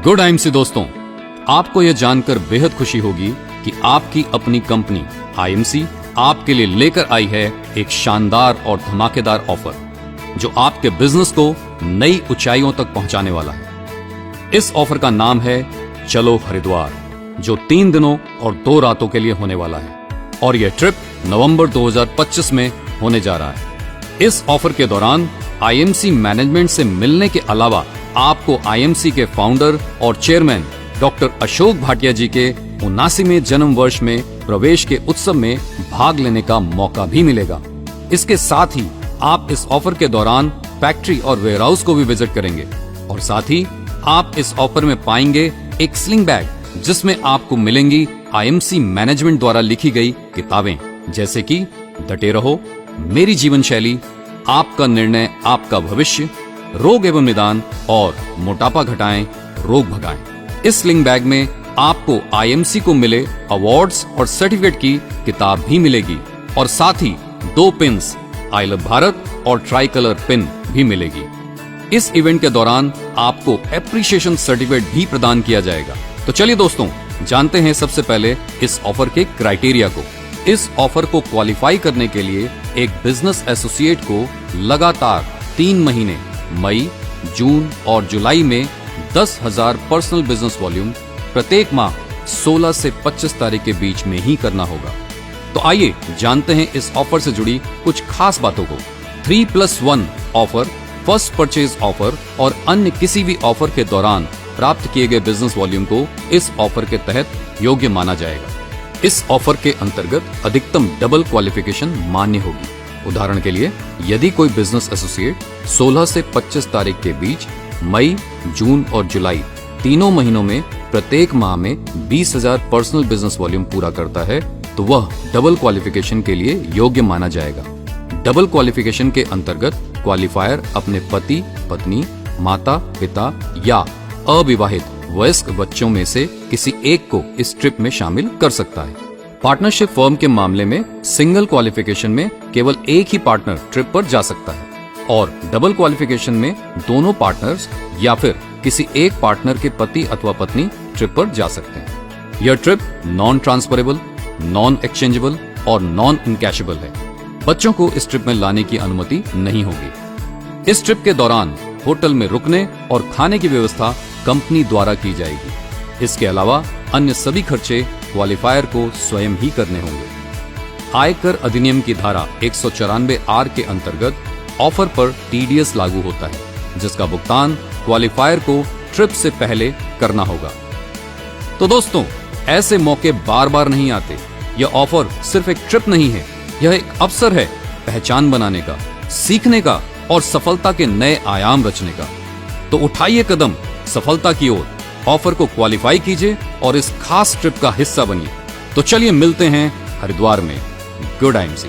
Good IMC दोस्तों, आपको यह जानकर बेहद खुशी होगी कि आपकी अपनी कंपनी आईएमसी आपके लिए लेकर आई है एक शानदार और धमाकेदार ऑफर जो आपके बिजनेस को नई ऊंचाइयों तक पहुंचाने वाला है। इस ऑफर का नाम है चलो हरिद्वार, जो 3 दिनों और 2 रातों के लिए होने वाला है और यह ट्रिप नवंबर 2025 में होने जा रहा है। इस ऑफर के दौरान आईएमसी मैनेजमेंट से मिलने के अलावा आपको आईएमसी के फाउंडर और चेयरमैन डॉक्टर अशोक भाटिया जी के 79वें जन्म वर्ष में प्रवेश के उत्सव में भाग लेने का मौका भी मिलेगा। इसके साथ ही आप इस ऑफर के दौरान फैक्ट्री और वेयरहाउस को भी विजिट करेंगे और साथ ही आप इस ऑफर में पाएंगे एक स्लिंग बैग जिसमें आपको मिलेंगी आईएमसी मैनेजमेंट द्वारा लिखी गई किताबें जैसे कि डटे रहो, मेरी जीवन शैली, आपका निर्णय आपका भविष्य, रोग एवं निदान और मोटापा घटाएं रोग भगाएं। इस स्लिंग बैग में आपको आईएमसी को मिले अवार्ड्स और सर्टिफिकेट की किताब भी मिलेगी और साथ ही 2 पिन्स आई लव भारत और ट्राई कलर पिन भी मिलेगी। इस इवेंट के दौरान आपको एप्रिशिएशन सर्टिफिकेट भी प्रदान किया जाएगा। तो चलिए दोस्तों, जानते हैं सबसे पहले इस ऑफर के क्राइटेरिया को। इस ऑफर को क्वालिफाई करने के लिए एक बिजनेस एसोसिएट को लगातार 3 महीने मई, जून और जुलाई में 10,000 पर्सनल बिजनेस वॉल्यूम प्रत्येक माह 16 से 25 तारीख के बीच में ही करना होगा। तो आइए जानते हैं इस ऑफर से जुड़ी कुछ खास बातों को। 3+1 ऑफर, फर्स्ट परचेज ऑफर और अन्य किसी भी ऑफर के दौरान प्राप्त किए गए बिजनेस वॉल्यूम को इस ऑफर के तहत योग्य माना जाएगा। इस ऑफर के अंतर्गत अधिकतम डबल क्वालिफिकेशन मान्य होगी। उदाहरण के लिए, यदि कोई बिजनेस एसोसिएट 16 से 25 तारीख के बीच मई, जून और जुलाई तीनों महीनों में प्रत्येक माह में 20,000 पर्सनल बिजनेस वॉल्यूम पूरा करता है तो वह डबल क्वालिफिकेशन के लिए योग्य माना जाएगा। डबल क्वालिफिकेशन के अंतर्गत क्वालिफायर अपने पति, पत्नी, माता, पिता या अविवाहित वयस्क बच्चों में से किसी एक को इस ट्रिप में शामिल कर सकता है। पार्टनरशिप फर्म के मामले में सिंगल क्वालिफिकेशन में केवल एक ही पार्टनर ट्रिप पर जा सकता है और डबल क्वालिफिकेशन में दोनों पार्टनर्स या फिर किसी एक पार्टनर के पति अथवा पत्नी ट्रिप पर जा सकते हैं। यह trip non transferable, non exchangeable और नॉन इनकैशेबल है। बच्चों को इस ट्रिप में लाने की अनुमति नहीं होगी। इस ट्रिप के दौरान होटल में रुकने और खाने की व्यवस्था कंपनी द्वारा की जाएगी। इसके अलावा अन्य सभी खर्चे क्वालिफायर को स्वयं ही करने होंगे। आयकर अधिनियम की धारा 194(r) के अंतर्गत ऑफर पर टीडीएस लागू होता है, जिसका भुगतान क्वालिफायर को ट्रिप से पहले करना होगा। तो दोस्तों, ऐसे मौके बार बार नहीं आते। यह ऑफर सिर्फ एक ट्रिप नहीं है, यह एक अवसर है पहचान बनाने का, सीखने का और सफलता के नए आयाम रचने का। तो उठाइए कदम सफलता की ओर, ऑफर को क्वालिफाई कीजिए और इस खास ट्रिप का हिस्सा बनिए। तो चलिए मिलते हैं हरिद्वार में। Good IMC.